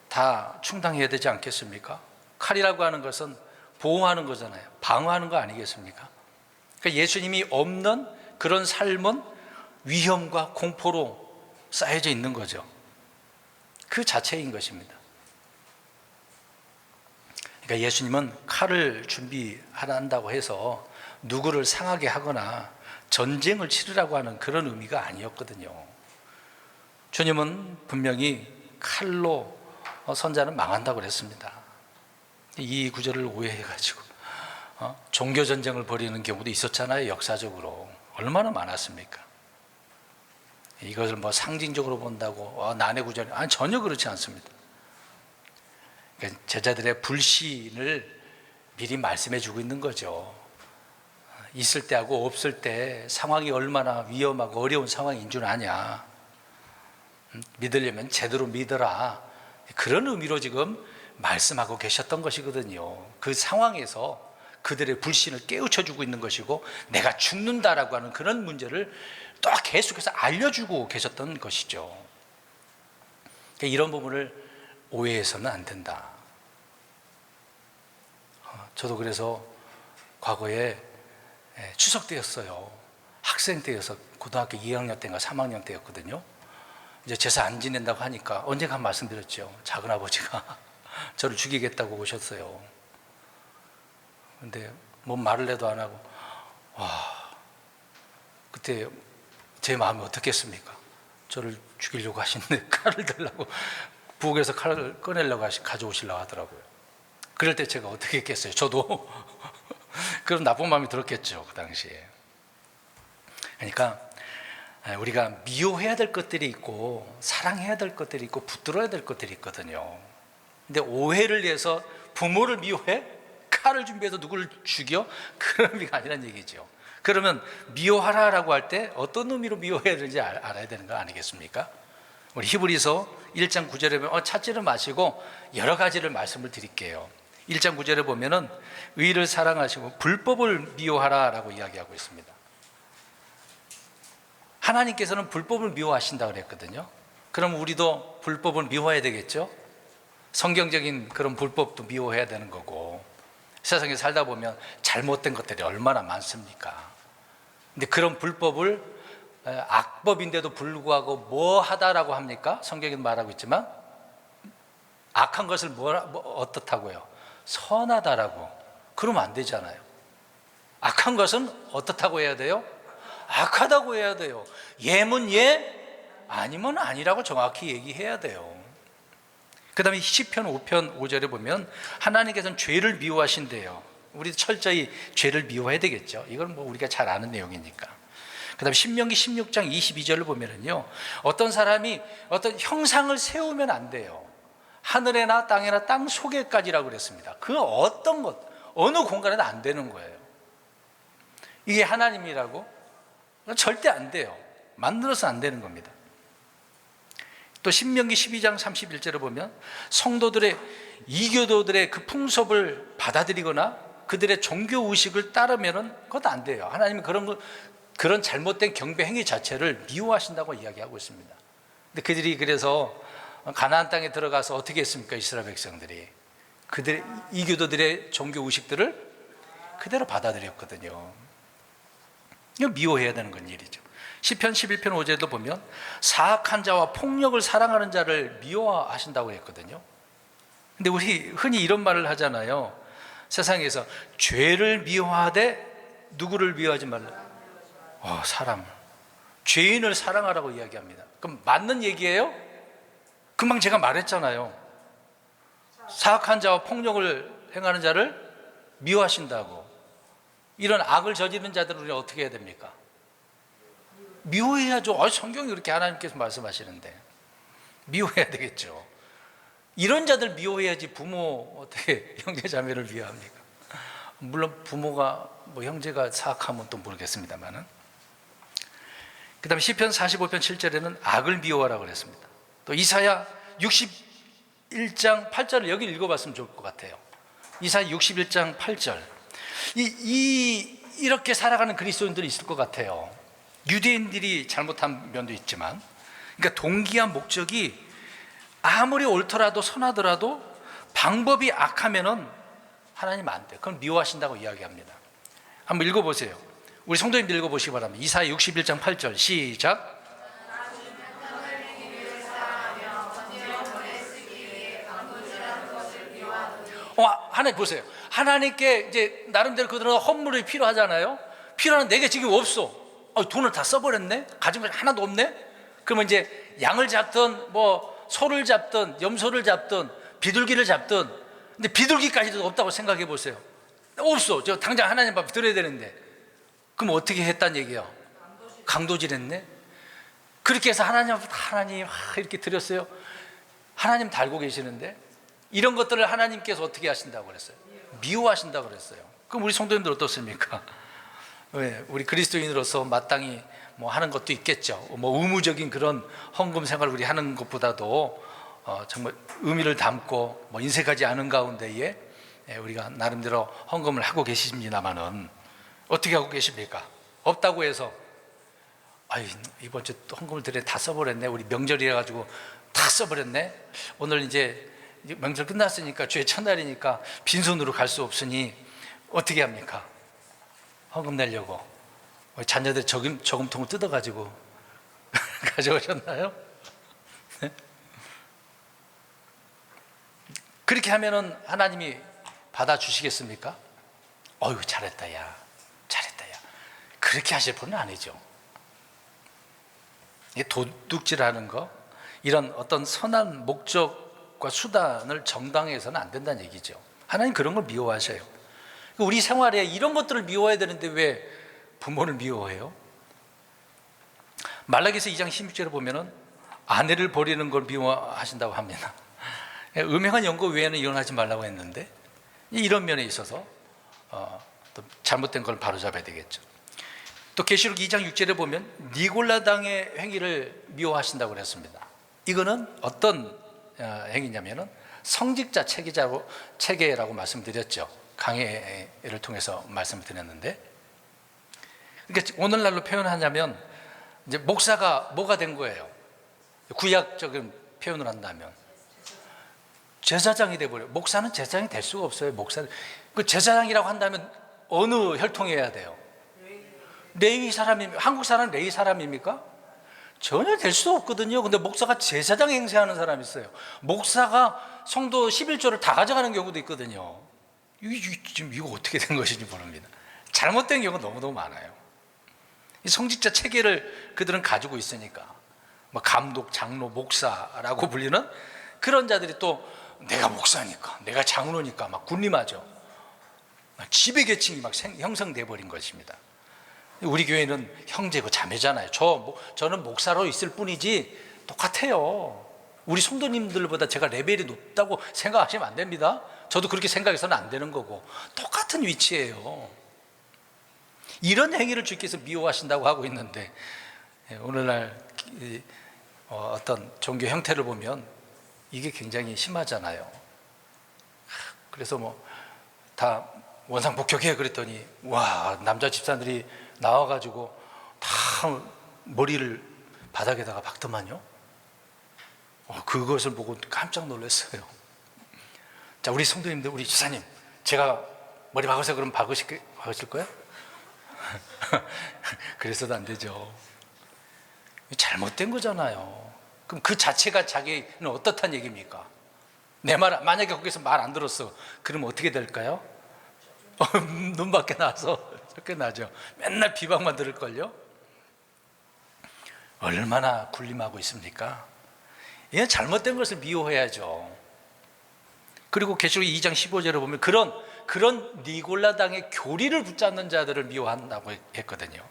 다 충당해야 되지 않겠습니까? 칼이라고 하는 것은 보호하는 거잖아요. 방어하는 거 아니겠습니까? 그러니까 예수님이 없는 그런 삶은 위험과 공포로 쌓여져 있는 거죠. 그 자체인 것입니다. 그러니까 예수님은 칼을 준비한다고 해서 누구를 상하게 하거나 전쟁을 치르라고 하는 그런 의미가 아니었거든요. 주님은 분명히 칼로 선자는 망한다고 그랬습니다. 이 구절을 오해해가지고 종교 전쟁을 벌이는 경우도 있었잖아요. 역사적으로 얼마나 많았습니까? 이것을 뭐 상징적으로 본다고 난해 구절, 아니 전혀 그렇지 않습니다. 그러니까 제자들의 불신을 미리 말씀해 주고 있는 거죠. 있을 때하고 없을 때 상황이 얼마나 위험하고 어려운 상황인 줄 아냐. 믿으려면 제대로 믿어라. 그런 의미로 지금 말씀하고 계셨던 것이거든요. 그 상황에서 그들의 불신을 깨우쳐 주고 있는 것이고, 내가 죽는다라고 하는 그런 문제를 또 계속해서 알려주고 계셨던 것이죠. 그러니까 이런 부분을 오해해서는 안 된다. 저도 그래서 과거에 추석 때였어요. 학생 때여서 고등학교 2학년 때인가 3학년 때였거든요. 이제 제사 안 지낸다고 하니까 언젠가 말씀드렸죠. 작은아버지가 저를 죽이겠다고 오셨어요. 근데 뭔 말을 해도 안 하고, 그때 제 마음이 어떻겠습니까? 저를 죽이려고 하시는데 칼을 들라고 부엌에서 칼을 꺼내려고 가져오시려고 하더라고요. 그럴 때 제가 어떻게 했겠어요? 저도 그런 나쁜 마음이 들었겠죠, 그 당시에. 그러니까 우리가 미워해야 될 것들이 있고 사랑해야 될 것들이 있고 붙들어야 될 것들이 있거든요. 근데 오해를 위해서 부모를 미워해? 칼을 준비해서 누구를 죽여? 그런 의미가 아니란 얘기죠. 그러면 미워하라라고 할 때 어떤 의미로 미워해야 되는지 알아야 되는 거 아니겠습니까? 우리 히브리서 1장 9절에 보면 찾지를 마시고 여러 가지를 말씀을 드릴게요. 1장 9절에 보면은 의를 사랑하시고 불법을 미워하라라고 이야기하고 있습니다. 하나님께서는 불법을 미워하신다고 그랬거든요. 그럼 우리도 불법을 미워해야 되겠죠? 성경적인 그런 불법도 미워해야 되는 거고, 세상에 살다 보면 잘못된 것들이 얼마나 많습니까? 근데 그런 불법을 악법인데도 불구하고 뭐 하다라고 합니까? 성경에는 말하고 있지만 악한 것을 어떻다고요? 선하다라고. 그러면 안 되잖아요. 악한 것은 어떻다고 해야 돼요? 악하다고 해야 돼요. 예면 예, 아니면 아니라고 정확히 얘기해야 돼요. 그 다음에 시편 5편 5절에 보면 하나님께서는 죄를 미워하신대요. 우리도 철저히 죄를 미워해야 되겠죠. 이건 뭐 우리가 잘 아는 내용이니까. 그 다음에 신명기 16장 22절을 보면은요, 어떤 사람이 어떤 형상을 세우면 안 돼요. 하늘에나 땅에나 땅 속에까지라고 그랬습니다. 그 어떤 것, 어느 공간에도 안 되는 거예요. 이게 하나님이라고? 절대 안 돼요. 만들어서 안 되는 겁니다. 또 신명기 12장 31절을 보면 성도들의, 이교도들의 그 풍습을 받아들이거나 그들의 종교 의식을 따르면은 그것도 안 돼요. 하나님은 그런 잘못된 경배 행위 자체를 미워하신다고 이야기하고 있습니다. 근데 그들이 그래서 가나안 땅에 들어가서 어떻게 했습니까? 이스라엘 백성들이 그들의 이교도들의 종교 의식들을 그대로 받아들였거든요. 이거 미워해야 되는 건 일이죠. 시편 11편 5절에도 보면 사악한 자와 폭력을 사랑하는 자를 미워하신다고 했거든요. 근데 우리 흔히 이런 말을 하잖아요. 세상에서 죄를 미워하되 누구를 미워하지 말라? 사람, 죄인을 사랑하라고 이야기합니다. 그럼 맞는 얘기예요? 금방 제가 말했잖아요. 사악한 자와 폭력을 행하는 자를 미워하신다고. 이런 악을 저지르는 자들은 우리가 어떻게 해야 됩니까? 미워해야죠. 성경이 그렇게 하나님께서 말씀하시는데 미워해야 되겠죠. 이런 자들 미워해야지 부모 어떻게 형제 자매를 미워합니까? 물론 부모가 형제가 사악하면 또 모르겠습니다만은. 그 다음에 시편 45편 7절에는 악을 미워하라고 그랬습니다. 또 이사야 61장 8절을 여기 읽어봤으면 좋을 것 같아요. 이사야 61장 8절. 이렇게 살아가는 그리스도인들이 있을 것 같아요. 유대인들이 잘못한 면도 있지만, 그러니까 동기와 목적이 아무리 옳더라도 선하더라도 방법이 악하면은 하나님 안 돼요. 그건 미워하신다고 이야기합니다. 한번 읽어보세요. 우리 성도님들 읽어보시기 바랍니다. 이사야 61장 8절 시작. 하나님 보세요. 하나님께 이제 나름대로 그들은 헌물이 필요하잖아요. 필요한 내게 지금 없어. 돈을 다 써버렸네. 가진 거 하나도 없네. 그러면 이제 양을 잡든 뭐 소를 잡든 염소를 잡든 비둘기를 잡든, 근데 비둘기까지도 없다고 생각해 보세요. 없어. 저 당장 하나님 앞에 드려야 되는데. 그럼 어떻게 했단 얘기야? 강도질했네. 그렇게 해서 하나님 앞에 하나님 이렇게 드렸어요. 하나님 다 알고 계시는데 이런 것들을 하나님께서 어떻게 하신다고 그랬어요? 미워하신다고 그랬어요. 그럼 우리 성도님들 어떻습니까? 왜? 우리 그리스도인으로서 마땅히 뭐 하는 것도 있겠죠. 뭐 의무적인 그런 헌금 생활을 우리 하는 것보다도 정말 의미를 담고 뭐 인색하지 않은 가운데에 우리가 나름대로 헌금을 하고 계십니다만은 어떻게 하고 계십니까? 없다고 해서 이번 주 헌금을 드려 다 써버렸네. 우리 명절이라 가지고 다 써버렸네. 오늘 이제 명절 끝났으니까 주의 첫날이니까 빈손으로 갈 수 없으니 어떻게 합니까? 헌금 내려고 자녀들 저금통을 뜯어가지고 가져오셨나요? 네? 그렇게 하면은 하나님이 받아주시겠습니까? 잘했다 야, 잘했다 야, 그렇게 하실 분은 아니죠. 도둑질하는 거, 이런 어떤 선한 목적과 수단을 정당해서는 안 된다는 얘기죠. 하나님 그런 걸 미워하셔요. 우리 생활에 이런 것들을 미워해야 되는데 왜 부모를 미워해요? 말라기서 2장 16절에 보면은 아내를 버리는 걸 미워하신다고 합니다. 음행한 연고 외에는 이혼하지 말라고 했는데 이런 면에 있어서 또 잘못된 걸 바로잡아야 되겠죠. 또 계시록 2장 6절에 보면 니골라당의 행위를 미워하신다고 그랬습니다. 이거는 어떤 행위냐면은 성직자 체계라고 말씀드렸죠. 강해를 통해서 말씀을 드렸는데, 그러니까 오늘날로 표현하자면 이제 목사가 뭐가 된 거예요? 구약적인 표현을 한다면 제사장이 돼버려요. 목사는 제사장이 될 수가 없어요. 목사는 그 제사장이라고 한다면 어느 혈통이어야 돼요? 레위 사람입니까? 한국 사람은 레위 사람입니까? 전혀 될 수 없거든요. 근데 목사가 제사장 행세하는 사람이 있어요. 목사가 성도 11조를 다 가져가는 경우도 있거든요. 지금 이거 어떻게 된 것인지 모릅니다. 잘못된 경우가 너무너무 많아요. 이 성직자 체계를 그들은 가지고 있으니까 뭐 감독, 장로, 목사라고 불리는 그런 자들이 또 내가 목사니까, 내가 장로니까 막 군림하죠. 지배계층이 막 형성돼 버린 것입니다. 우리 교회는 형제고 자매잖아요. 저는 목사로 있을 뿐이지 똑같아요. 우리 성도님들보다 제가 레벨이 높다고 생각하시면 안 됩니다. 저도 그렇게 생각해서는 안 되는 거고 똑같은 위치예요. 이런 행위를 주께서 미워하신다고 하고 있는데 오늘날 어떤 종교 형태를 보면 이게 굉장히 심하잖아요. 그래서 뭐 다 원상복귀해 그랬더니 와, 남자 집사들이 나와가지고 다 머리를 바닥에다가 박더만요. 그것을 보고 깜짝 놀랐어요. 자, 우리 성도님들, 우리 지사님, 제가 머리 박으세요 그러면 박으실 거예요? 그래서도 안 되죠. 잘못된 거잖아요. 그럼 그 자체가 자기는 어떻다는 얘기입니까? 내 말, 만약에 거기서 말 안 들었어, 그러면 어떻게 될까요? 눈 밖에 나서 쫓겨나죠. 맨날 비방만 들을걸요? 얼마나 군림하고 있습니까? 이건 잘못된 것을 미워해야죠. 그리고 계시록 2장 15절에 보면 그런 니골라당의 교리를 붙잡는 자들을 미워한다고 했거든요.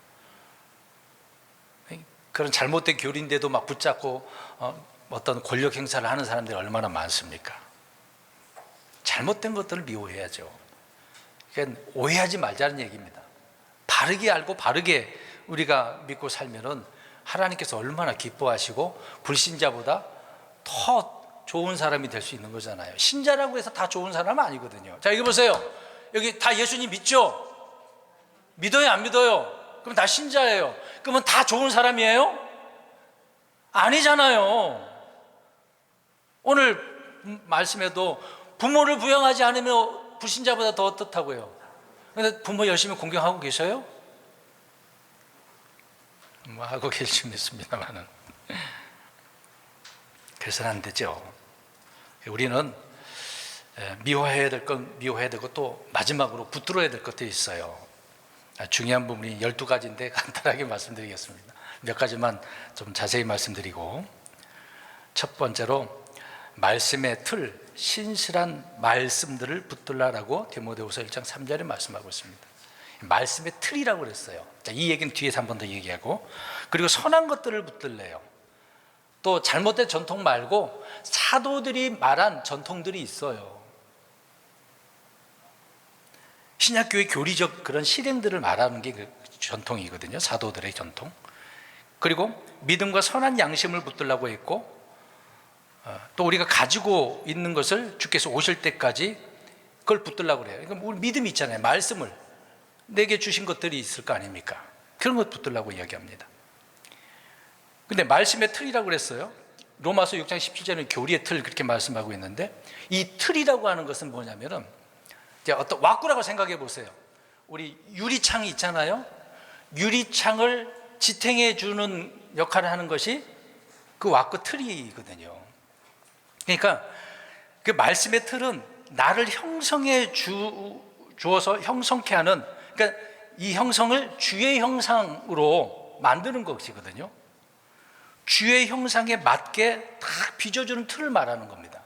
그런 잘못된 교리인데도 막 붙잡고 어떤 권력 행사를 하는 사람들이 얼마나 많습니까? 잘못된 것들을 미워해야죠. 그러니까 오해하지 말자는 얘기입니다. 바르게 알고 바르게 우리가 믿고 살면은 하나님께서 얼마나 기뻐하시고 불신자보다 더 좋은 사람이 될 수 있는 거잖아요. 신자라고 해서 다 좋은 사람은 아니거든요. 자, 여기 보세요. 여기 다 예수님 믿죠? 믿어요, 안 믿어요? 그럼 다 신자예요. 그러면 다 좋은 사람이에요? 아니잖아요. 오늘 말씀에도 부모를 부양하지 않으면 불신자보다 더 어떻다고요? 근데 부모 열심히 공경하고 계셔요? 뭐 하고 계시면 있습니다만은 그래서는 안 되죠. 우리는 미워해야 될 건 미워해야 되고 또 마지막으로 붙들어야 될 것들이 있어요. 중요한 부분이 12가지인데 간단하게 말씀드리겠습니다. 몇 가지만 좀 자세히 말씀드리고, 첫 번째로 말씀의 틀, 신실한 말씀들을 붙들라라고 디모데후서 1장 3절에 말씀하고 있습니다. 말씀의 틀이라고 그랬어요. 이 얘기는 뒤에서 한 번 더 얘기하고, 그리고 선한 것들을 붙들래요. 또 잘못된 전통 말고 사도들이 말한 전통들이 있어요. 신약교회 교리적 그런 실행들을 말하는 게 그 전통이거든요. 사도들의 전통. 그리고 믿음과 선한 양심을 붙들라고 했고, 또 우리가 가지고 있는 것을 주께서 오실 때까지 그걸 붙들라고 그래요. 그러니까 우리 믿음이 있잖아요. 말씀을 내게 주신 것들이 있을 거 아닙니까? 그런 것 붙들라고 이야기합니다. 근데 말씀의 틀이라고 그랬어요. 로마서 6장 17절은 교리의 틀 그렇게 말씀하고 있는데, 이 틀이라고 하는 것은 뭐냐면은 어떤 왁구라고 생각해 보세요. 우리 유리창이 있잖아요. 유리창을 지탱해 주는 역할을 하는 것이 그 왁구 틀이거든요. 그러니까 그 말씀의 틀은 나를 형성해 주어서 형성케 하는, 그러니까 이 형성을 주의 형상으로 만드는 것이거든요. 주의 형상에 맞게 딱 빚어주는 틀을 말하는 겁니다.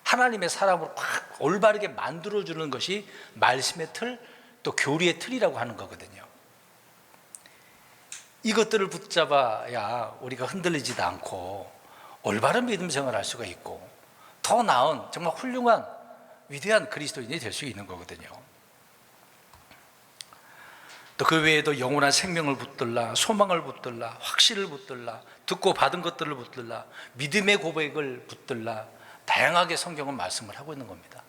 하나님의 사람으로 딱 올바르게 만들어주는 것이 말씀의 틀, 또 교리의 틀이라고 하는 거거든요. 이것들을 붙잡아야 우리가 흔들리지도 않고 올바른 믿음 생활을 할 수가 있고, 더 나은 정말 훌륭한 위대한 그리스도인이 될 수 있는 거거든요. 또 그 외에도 영원한 생명을 붙들라, 소망을 붙들라, 확신을 붙들라, 듣고 받은 것들을 붙들라, 믿음의 고백을 붙들라, 다양하게 성경은 말씀을 하고 있는 겁니다.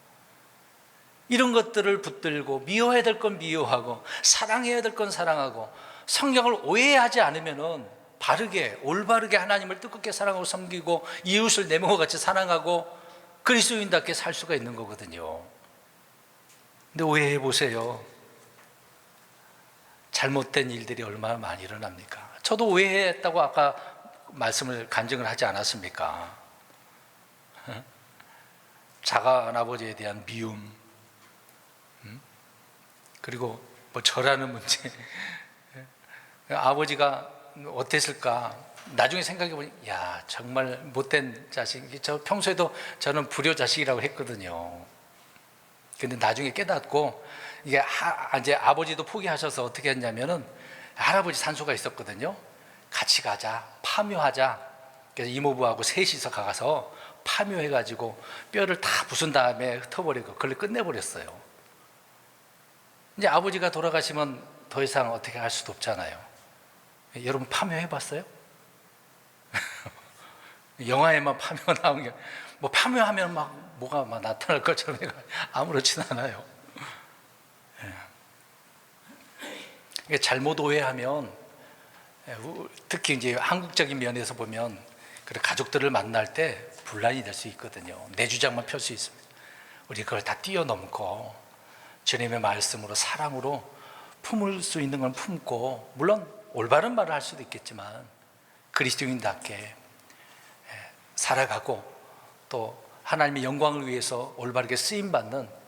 이런 것들을 붙들고 미워해야 될 건 미워하고 사랑해야 될 건 사랑하고, 성경을 오해하지 않으면은 바르게 올바르게 하나님을 뜻깊게 사랑하고 섬기고 이웃을 내 몸과 같이 사랑하고 그리스도인답게 살 수가 있는 거거든요. 근데 오해해 보세요. 잘못된 일들이 얼마나 많이 일어납니까? 저도 오해했다고 아까 말씀을 간증을 하지 않았습니까? 자가한 아버지에 대한 미움, 그리고 뭐 저라는 문제. 아버지가 어땠을까? 나중에 생각해 보니, 야, 정말 못된 자식. 저 평소에도 저는 불효 자식이라고 했거든요. 근데 나중에 깨닫고, 이게 이제 아버지도 포기하셔서 어떻게 했냐면은, 할아버지 산소가 있었거든요. 같이 가자, 파묘하자. 그래서 이모부하고 셋이서 가서 파묘해가지고 뼈를 다 부순 다음에 흩어버리고 그걸 끝내버렸어요. 이제 아버지가 돌아가시면 더 이상 어떻게 할 수도 없잖아요. 여러분 파묘해봤어요? 영화에만 파묘 나온 게, 뭐 파묘하면 막 뭐가 막 나타날 것처럼 아무렇지는 않아요. 잘못 오해하면, 특히 이제 한국적인 면에서 보면 가족들을 만날 때 분란이 될 수 있거든요. 내 주장만 펼 수 있습니다. 우리 그걸 다 뛰어넘고 주님의 말씀으로 사랑으로 품을 수 있는 건 품고, 물론 올바른 말을 할 수도 있겠지만 그리스도인답게 살아가고 또 하나님의 영광을 위해서 올바르게 쓰임받는